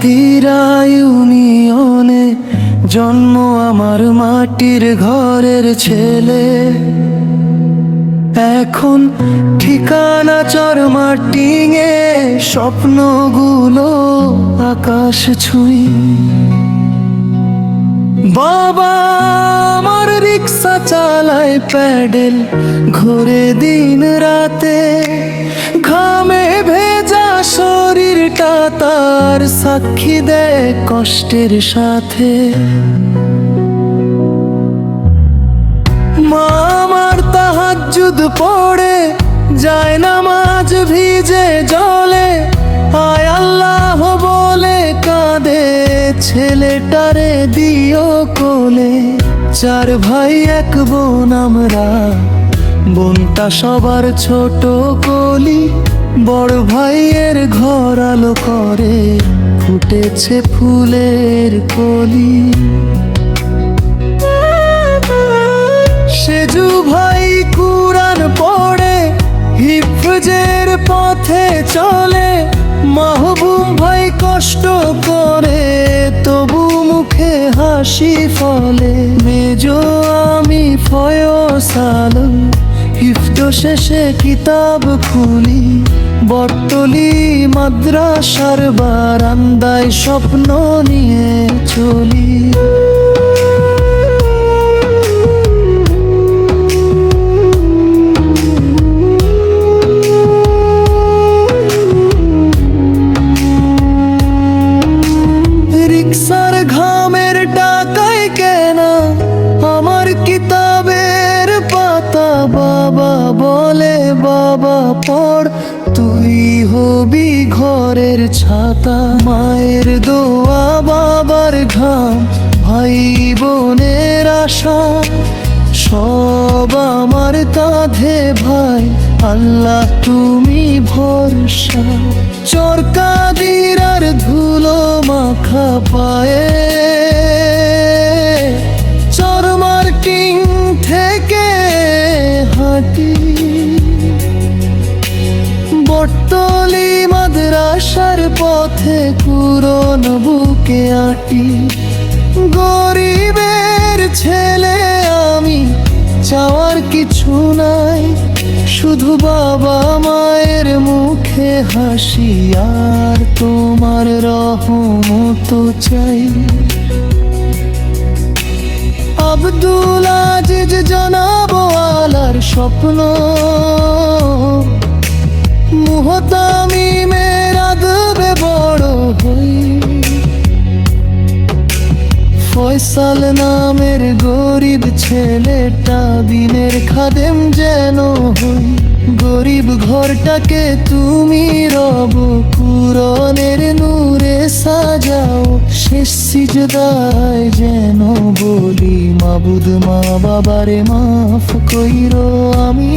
কাদিরা ইউনিয়নে জন্ম আমার, মাটির ঘরের ছেলে। এখন ঠিকানা চরমাটিঙে, স্বপ্নগুলো আকাশ ছুঁই। বাবা আমার রিক্সা চালায় প্যাডেল, ঘুরে দিন রাতে। ঘামে ভেজা শরীরটা তার সাক্ষী দেয় কষ্টের সাথে। মা আমার তাহাজ্জুদ পড়ে যায়, নামাজ ভিজে জলে। আয় আল্লাহ বলে কাঁদে, ছেলেটারে দিও কোলে। 4 ভাই 1 বোন আমরা, বোনটা সবার ছোট কলি। বড় ভাইয়ের ঘর আলো করে, ফুটেছে ফুলের কলি। সেজু ভাই কুরআন পড়ে, হিফজের পথে চলে। মাহবুব ভাই কষ্ট করে, তবু মুখে হাসি ফলে। মেজো আমি ফয়সাল, হিফজ শেষে কিতাব খুলি। বটতলি মাদ্রাসার বারান্দায় স্বপ্ন নিয়ে চলি। রিক্সার ঘামের টাকায় কেনা আমার কিতাবের পাতা। বাবা বলে বাবা পড়, তুই হবি ঘরের ছাতা। মায়ের দোয়া বাবার ঘাম, ভাই বোনের আশা, সব আমার কাঁধে ভাই। আল্লাহ তুমি ভরসা। চরকাদিরার ধুলো মাখা পায়ে, চরমার্টিং থেকে হাঁটি। বটতলি মাদ্রাসার পথে কুরআন বুকে আঁটি। গরিবের ছেলে আমি, চাওয়ার কিছু নাই। শুধু বাবা মায়ের মুখে হাসি, আর তোমার রহমত চাই। আব্দুল আজিজ জনাব আলার স্বপ্ন, মুহতামিমের আদবে বড় হই। ফয়সাল নামের গরিব ছেলেটা, দিনের খাদেম যেন হই। গরিব ঘরটাকে তুমি রব কুরআনের নূরে সাজাও। শেষ সিজদায় যেন বলি, মাবুদ মা বাবারে মাফ কইরো আমি।